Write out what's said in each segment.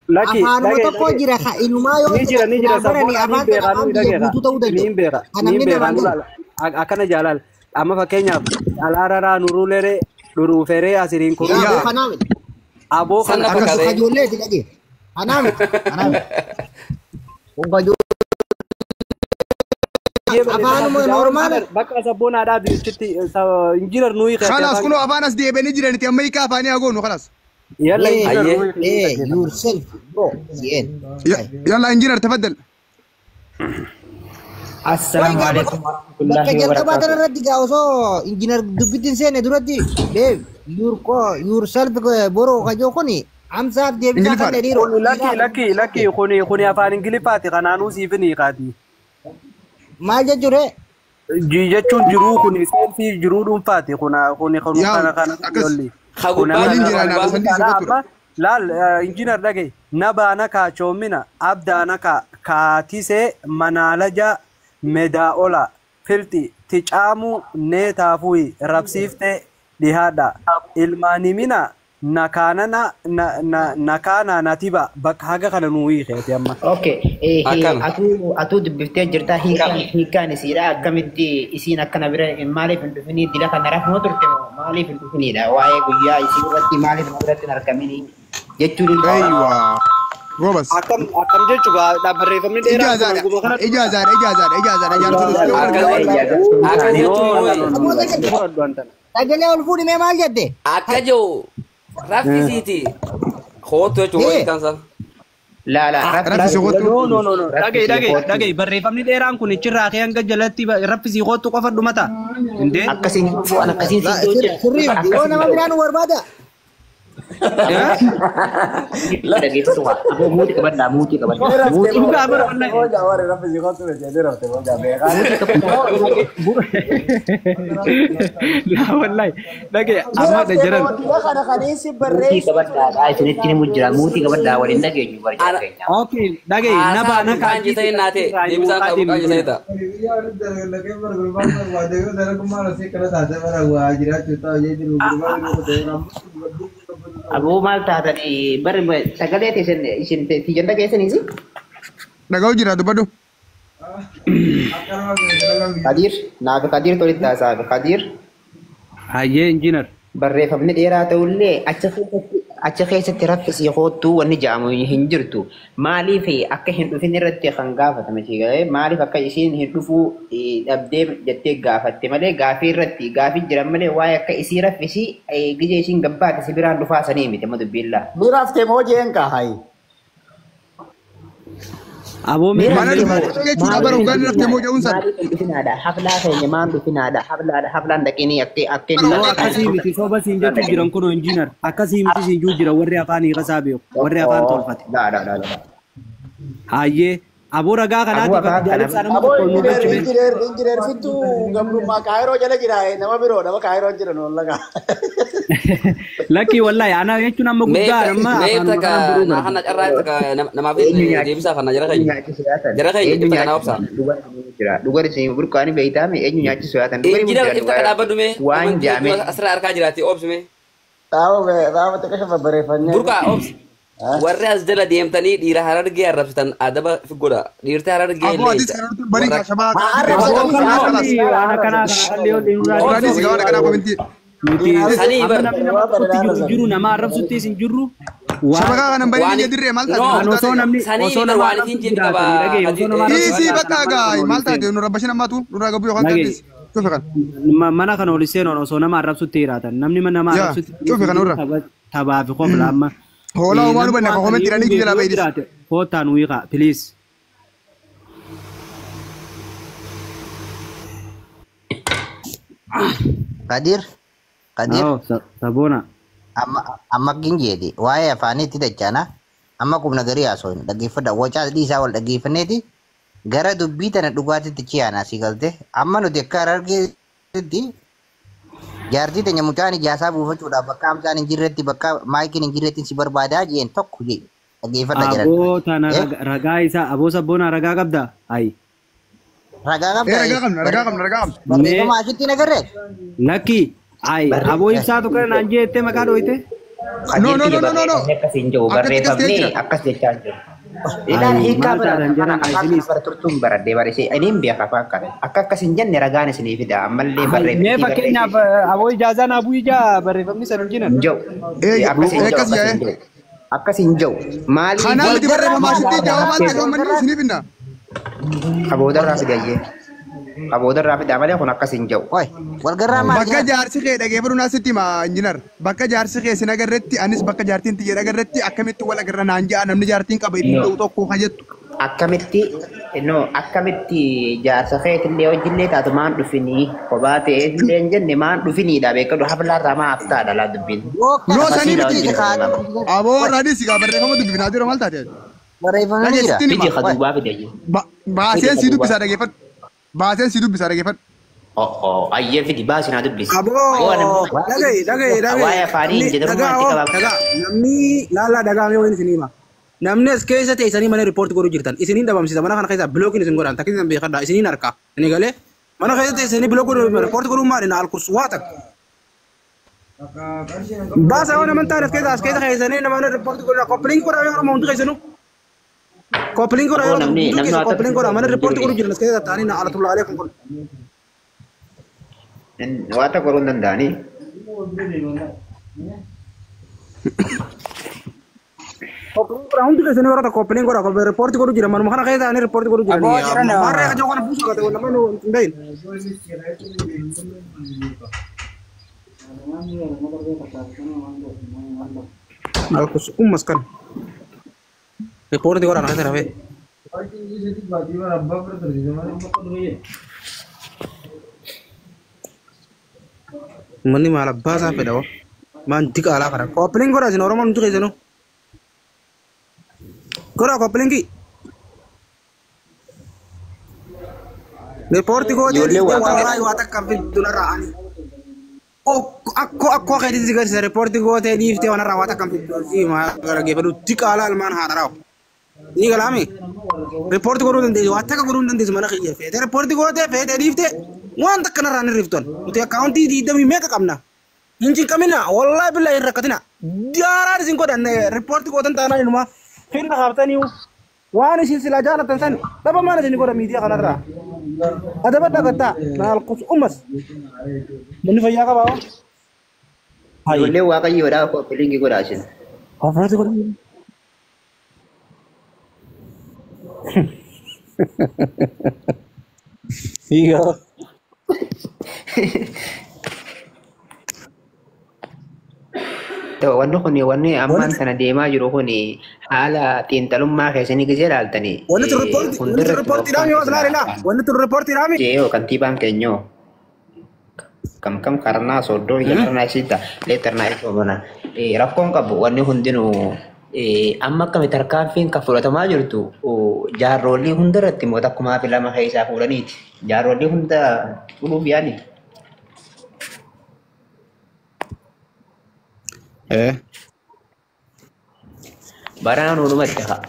Laki Afaanuma tokko jira ka inumaa yoo ni jira barani afaan beekan guutuu ta'uu danda'a. Namni namaan beekan akkana jaalal amma fakkeenyaaf alaararaa nuruulee dhuruuferee asiriin kuruu aboo kan kajoollee dhagee anaami afaanuma normaal bakka saboonaadhaa biichitti injiinar nuyi خلاص كله أبانس دي بني جري تيم ميكا فاني أقول خلاص يلا yourself bro يلا انجينر تفضل السلام عليكم ورحمة الله bakka jalqabaa وبركاته. kanarratti gaa osoo injiinar dubbitiin seene duratti deeb yourself boroo kajoo kuni amsaaf deebisaa kan dheedhiiroo lakki kuni afaan ingiliffaati kanaanuu siifini kaati maal jechuudha jechuun jiruu kuni seelfii jiruu dhuunfaati kuni kana jolli laal injiinar dhage nabaana kaa coomina abdaana kaa kaatise manaalaja medaa'ola filti ticaamu neetaafuyi rabsiifte dhihaadha ilmaanimina nakaana natiba bakka haga kana nuyi keeti amma اوكي اتو دبفتي جرتا هيكان سيدا كمتي اسين اكنا بره مالي فندفني دلا كان رف مو ترتم مالي فندفني دا واي غيا اسي وقتي مالي فندفني نركمني يچوري ايوه روبس akam jechuudha dhaabbarreeffamni dheeraa إجازة sagalee ol fuudhimee maal jette Akajo raffisiiti kootu jechuun kansa. لا لا رفي سقوط no dhagee barreeffamni dheeraan kun achirraa kee hanga jalatti raffisii kootu qofa dhumata indee akkasin bu'aan akkasin sirrii yoo nama biraan barbaada dhageessisu waa aboo muuti qabadhaa muutii qabadhaa muutii dhugaa bara wallahi لا والله دقي أما دجرن muutii qabadhaa isinitti himu jira muutii qabadhaa waliin dhageessu barjaa keenya أوكي دقي نبا نكا Kan jisain nate, deebisaa qabu kan jisaita. aboo maal taatanii bari sagalee isin tiyyan dhageessaniisi dhaga'u jira dubbadhu Kadir naaf Kadir tolitti haasa'a Kadir هاي إنجينر barreeffamni dheeraa ta'ullee acha keessatti raffisii hoottuu wanni jedhamu hin jirtu maaliif akka hin dhufin irratti kan gaafatame maaliif akka isiin hin dhufuu dhabdee jettee gaafatte malee gaafii irratti gaafii jiran malee waa'ee akka isii raffisii gijee isiin gabbaate si biraan dhufaa sanii miti amma dubbiillaa. Miraafte moo jeen ka hay. أبو مين mana jechuudha bara ugaan raftee moo ja'uun san Dhufinaadha haflaa keenya maan dhufinaadha haflaan dhaqinii akka لو أكاسي متي صوبا سينجا تجرن كونو إنجينر أكاسي متي سينجو جرا وري أفاني غسابيو وري أفان تولفت لا هاي أبو رجع كنا تجالس أنا ما Abo تقول نوبة engineer fitu gamru ma kairo jala jira nama biro nama kairo jira no laga. لكن والله أنا يجوا نام مقدار ما Meeta ka nakana carraa ka nama fi deebisaa kana jara kanya. Jara kanya ibta kana obsa. Dhugar isin burqaani beeytaame eenyu nyaachisu yaatan Injinar ibta kana badume. waan jaame Asra arkaa jiraati obsume. Tahu te kasih barefanya. Burqa obs. Warri as jala deemtanii dhiira harargee arrabsitan adaba fi godha. Dhiirti harargee aboo adis kanarratti barii kaashabaa أنا كنا اليوم adis gawana kana kominti Sanii bar. jiru nama arrab sutti sin jiru shabakaa kanan barii ni dirree maal taate osoo namni Sanii bar waan isin jedhu qaba. Isi bakka gaay maal taate nu rabbashin ammaatu nurraa gabbuu yookaan taattis cufi kan mana kana ol seenuun osoo nama arrab sutti hiraatan namni nama arrab sutti cufi kan irra tabaaf qofla amma hoolaa uumaan hubanne kan koomenti jedhanii jala baydis kootaan wiiqa please Kadir sabona amma ginjeeti waa'ee afaaniitti dachana amma qubna garii haasoin dhaggeeffadha wacaa dhiisaa wal dhaggeeffanneeti gara dubbii tana dhugaatitti ciyaana si galte amma nuti akka argeetti jaartii teenya mucaan ijaasaa buufachuudhaaf bakka amsaan hin jirretti bakka maayikiin hin jirretti si barbaadaa jeen tokko jee dhaggeeffadha jedhan. aboo tana ragaa isaa aboo sabboona ragaa qabda hayi Ragaa ragaa qabda. qabna Barreeffama asitti nagarree. lakki hayi aboo ibsaatu kana naan jeettee maqaa dhooyte No, no, no, no, no, no. Akkas hin jiru barreeffamni akkas jechaa jiru. Ilaala hiikaa bara afaan bara turtuun baradhee bareessee aniin beeka afaan kana akka akkas hin jenne ragaan isinii fida ammallee barreeffamni. Mee fakkeenyaaf aboo ijaazaan abuu ijaa barreeffamni sana hin jiran. Hin jiru. Akkas hin jiru. Maaliif? Kanaaf itti barreeffamaa sitti jawaabaatti qabamanni isinii finna. Kaboodarraa fidayyee. Kaboodarraa fidaa malee kun akkas hin jiru. Walgarraa maal? Bakka jaarsi kee dhageeffadhu naasitti hima injinar. Bakka jaarsi kee sin agarretti anis bakka jaartiin tiyya agarretti akkamitti wal agarra naan ja'a namni jaartiin qaba inni ta'u tokko kajettu. Akkamitti jaarsa keetillee hojillee taatu maan dhufinii kophaa ta'eefillee hin jenne maan dhufiniidha beekadu haflaarraa maa haftaadha laa dubbiin. Noo sanii miti. Aboo raadis gaa barreeffama dubbifnaa jira maal taate? Barreeffama jira. Biyya kaduubaa fidayyee. Baaseen si dubbisaa dhageeffadhu. Baaseen si dubbisaa dhageeffadhu. Ayyee fidi baasii naa dubbisi. Aboo dhagaye. Waa'ee afaanii hin jedhamu namni laalaa dhagaamee waliin isin hima. Namni as keessa teessanii mana riippoortii godhuu jirtan isiniin dhabamsiisa mana kana keessa bilookiin isin godhan takkiin isin beekadha isiniin harkaa inni galee mana keessa teessanii bilookii riippoortii godhuu maali na alkus waa takka. Baasa waan amantaan as keessa keessanii nama riippoortii godhudha koppiliin godhaa yoo oromoo hundi keessanuu. Koppiliin godhaa yoo hundi keessa koppiliin godhaa mana riippoortii godhuu jiran as keessa ta'anii na alatullaalee kun godhu. Waa takka godhuu hin danda'anii. Hundi keessanii warra tokko koppiliin godhaa riippoortii godhuu jiran manuma kana keessa ta'anii riippoortii godhuu jiran. Maarree akka jiru kana buusu akka ta'u nama hin beeyin. Alkus ummas kan. Riippoortii godhaa kana keessa rafee. Manni maal abbaa isaa fedha hoo? Maan diqa alaa kana. Koppiliin godhaa isin Oromoon hundi keessanuu. Godhaa koppiliinki. Riippoortii gootee dhiistee warraa waa takka fiddu narraa ani. Akkoo keetitti garsiisa riippoortii gootee dhiiftee wanarraa waa takka fiddu dhaggeeffadhu diqa alaa almaan haadha raawu. Ni galaami. Riippoortii godhuu dandeessu waa takka godhuu dandeessu mana kiyya feetee riippoortii gootee feetee dhiiftee waan takka narraa ni riftan. Nuti akkaawuntii 20 meeqa qabna. Hin cinqamina wallaahi billaahi hin rakkatina. Daaraan isin godhan riippoortii gootan taanaan inumaa finna haftanii waan isin silaa jaalatan san dhaba maal isin godha miidiyaa kanarraa. Adaba dhagataa naal kus ummas. Manni fayyaa qabaa hoo? Ijoollee waaqayyoodhaa koppiliinki godhaa isin. Kooperaati godha. Iya. Wanni ammaan sana deemaa jiru kun haala xiinxalummaa keessanii gisee ilaaltanii. Wanni tun riippoortii dhaami yoo ilaalina. Wanni tun riippoortii dhaami. Jeeyoo kantiibaan keenyoo. Kam karnaa soddoo jarnaa isita leeternaa isa mana. Rakkoon qabu wanni hundinuu amma akkamitti tarkaanfiin kan fudhatamaa jirtu jaarroolii hundarratti immoo takkumaa fi lama keessaa fuudhaniiti. Jaarroolii hunda fuudhuuf yaani. Baraan hunumatti haa.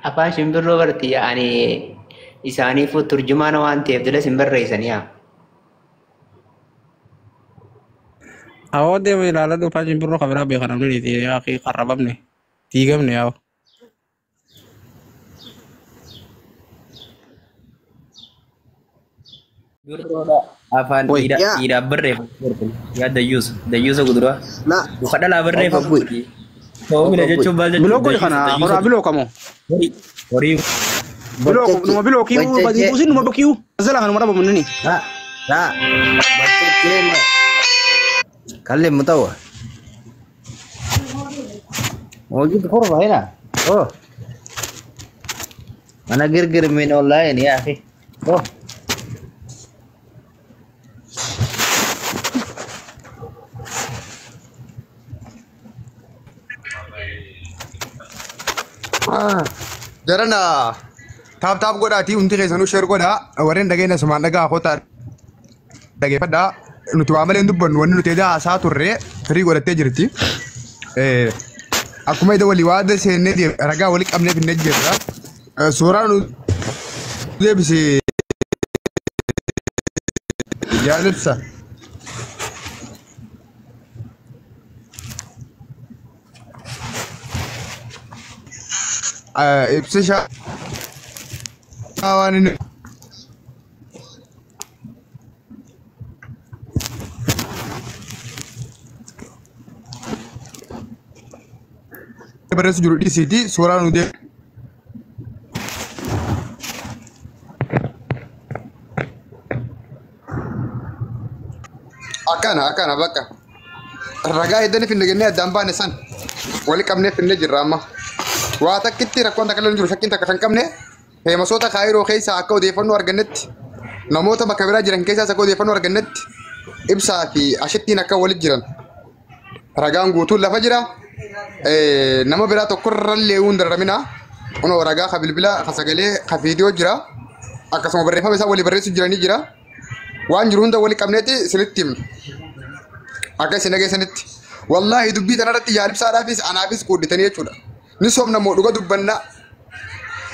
Afaan shimbirroo barti yaa'anii isaaniif turjumaana waan ta'eef jala sin barreessanii haa. Awoo deema ilaalaa afaan shimbirroo kabiraa beekan namni yaa qarrabamne diigamne yaa. Afaan dhiiraa barreeffamu yaa dayyuusa guduraa. Uffata laa barreeffamu. Oomina jechuun maal jechuudha? Biloo kun kana horaa biloo kamoo? Horii. Numa biloo kiiwuu badii kuusin numa kiiwuu. Asala kanuma dhabamu nini. Bakka kallee mutawa. Wajib korba ina. Oh. Mana girgir min online ya akhi. Oh. Jarana taap godhaati hundi keessanuu sheer godhaa warreen dhageenya sumaan dhagaa hootaa dhageeffadhaa nuti waa malee hin dubbannu wanni nuti edaa haasaa turre firii godhattee jirti. Akkuma eda walii waada seennee ragaa walii qabnee finnee jirra. Suuraa nu deebisee يا لبسه ابسشا اوان برس جرودي سيتي سورا نودي أكان بكا الرجاء يدني في النجنة دامبان سن ولي كمنه في النجر راما واتك كتير أكون تكلم جرو شكين تكشن كمنه هي مسوتا خير وخيسا أكو ديفن ورجنت نموت بكبيرة جرن كيسا سكو ديفن ورجنت إبسا في أشتين أكو ولي جرن رجاء نقول لا فجرة نما بلا تكرر اللي وندر منا أنا رجاء خبيل بلا خسجله خفيديو جرا أكسم بريفا بس ولي بريس جراني جرا وان جرون ده ولي كمنتي سلتيم أكيد سنجي سنت والله دبي تنا تجارب سارا فيس أنا فيس كود تانية شولا نسوم نمو دوغا دبنا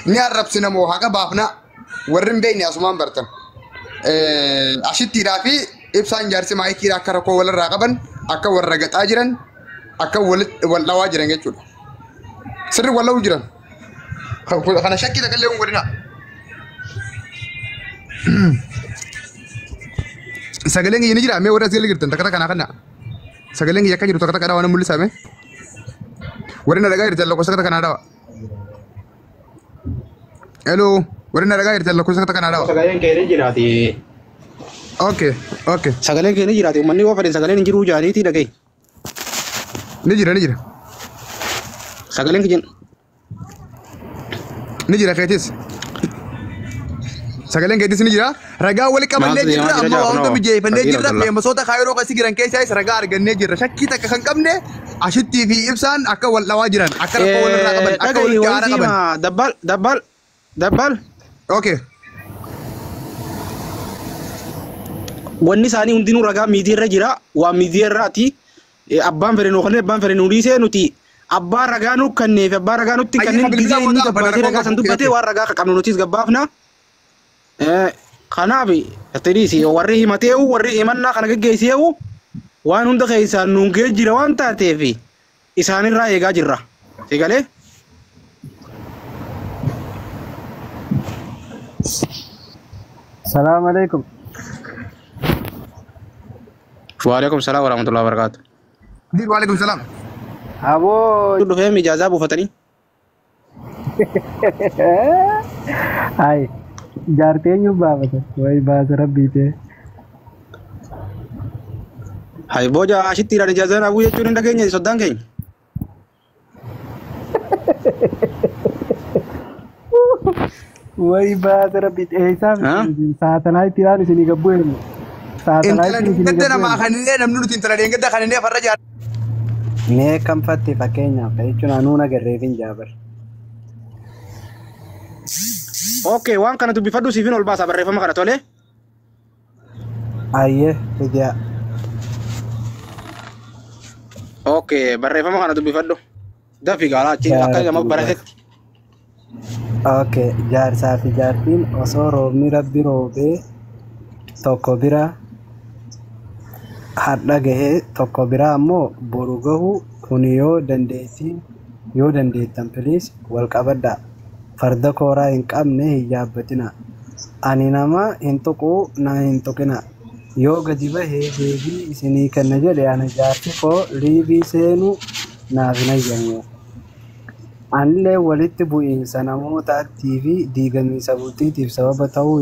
نيارب سنمو هاكا بافنا ورم بيني أسمان برتن أشيد تيرافي إبسان جارسي ماي كيرا كاركو ولا راقبن أكا ورقت أجرن أكا ولا واجرن شولا سر ولا وجرن خنا شكي تكلم ورنا sagalengi ini jira me wara sel girtan takata kana kana sagalengi yakka jiru takata kada wana mulli same warina daga irtal ko sakata kana dawa hello warina daga irtal ko sakata kana dawa sagalengi ini jirati okay sagalengi ini jirati manni wo fadin sagalengi jiru jari ti dagai ni jira sagalengi jin ni jira fetis sagaleen keetis ni jira ragaa wali qabanne jirra amma waan dami jeefanne jirra feemasoota kaayiroo qasi giran keessa is ragaa arganne jirra shakkii takka kan qabne ashitti fi ibsaan akka wal dhawaa jiran akka rakkoo wal irraa qaban akka wal gaara qaban dabbal okay wanni isaanii hundinuu ragaa miidiyaa irra jira waa miidiyaa irraati abbaan fere nuuqanne abbaan fere nuudhiisee nuti abbaan ragaa nu kanneef abbaan ragaa nutti kanneen gizee inni gabbaatee ragaa san dubbatee waan ragaa qabnu nutis gabbaafna kanaafi atiriisi warri himatee warri himannaa kana geggeessee waan hunda keessaan nuungee jira waan taateef isaanirraa eegaa jirra sigalee السلام عليكم. وعليكم السلام ورحمة الله وبركاته. وعليكم السلام. أبو كله فهم إجازة أبو فتني. هاي جارتين يوم بابته وين باز ربي ته. هاي بوجا عشت تيران إجازة أبو يجون دكيني صدقان كين. وين باز ربي ته إيسام ساعتنا تيران سني قبول. Intala ma kanne namnu nuti intala denga da kanne farra jaar. Nee kam fatti fakkeenya jechuun anuuna garreefin jaabar. Okay, waan kana dubbifadhu siifin ol baasa barreeffama kana tole. Ayyee fidiyaa. Okay, barreeffama kana dubbifadhu. Dafi gaalaa achi akka nama baratetti. Okay, jaarsaa fi jaartiin osoo roobni rabbi roobee tokko bira hadha gahee tokko biraa ammoo boru gahu kun yoo dandeettan piliis wal qabadhaa farda kooraa hin qabne hin yaabbatina ani nama hin tuquu na hin tuqina yoo gadi bahee deebii isinii kenna jedhe ana jaarsi koo liibii seenuu naaf hin ayyamu anillee walitti bu'iinsa namootaattii fi diigamiinsa bultiitiif sababa ta'uu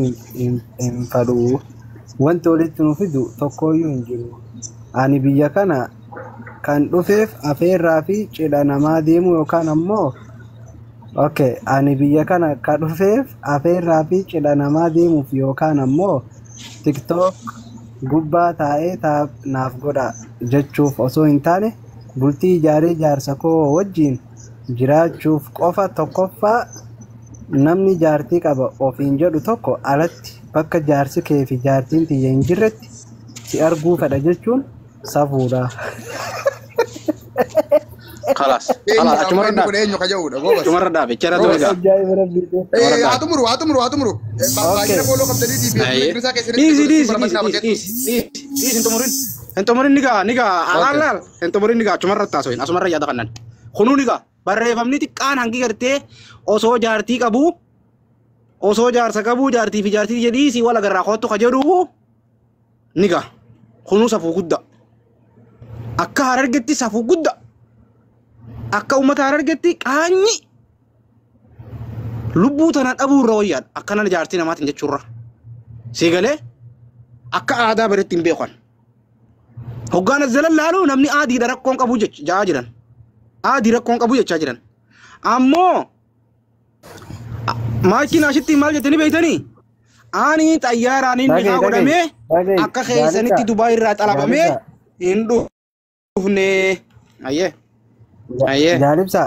hin fadhuu wanti walitti nu fidu tokkoyyuu hin jiru. Ani biyya kana kan dhufeef afeerraa fi cidha namaa deemu yookaan ammoo ani biyya kana kan dhufeef afeerraa fi cidha namaa deemuuf yookaan ammoo TikTok gubbaa taa'ee naaf godha jechuuf osoo hin taane bultii ijaaree jaarsa koo wajjin jiraachuuf qofa tokkoffaa namni jaartii qaba ofiin jedhu tokko alatti bakka jaarsi kee fi jaartiin tiyya hin jirretti si arguu fedha jechuun safuudha. خلاص خلاص اشمر الداب اينو كجوده غوبس اشمر الداب ترى دوغا جاي بربي هاتمرو باقي بقول لكم دليل دي ايزي انتو مرين نيغا علال انتو مرين نيغا اشمر التاسوين اشمر يا دقنن خنو نيغا بريفمني تقان هانغي غرتي اوسو جارتي قبو اوسو جار سقبو جارتي في جارتي جدي سي ولا غرا خوتو خجرو نيغا خنو سفو قد akka harargetti safu gudda akka ummata harargetti qaanyi lubbuu tana dhabuu irra wayyaadha akkana jaartii namaatiin jechuurra siigalee akka aadaa bareetti hin beekan hoggaan azzalan laalu namni aadiidha rakkoon qabu jechaa jiran aadii rakkoon qabu jechaa jiran ammoo maakiin asitti maal jettanii beeytanii ani xayyaaraan inni haa godhamee akka keessanitti Dubaay irraa xalabamee hin dhufne ayyee Jaalibsa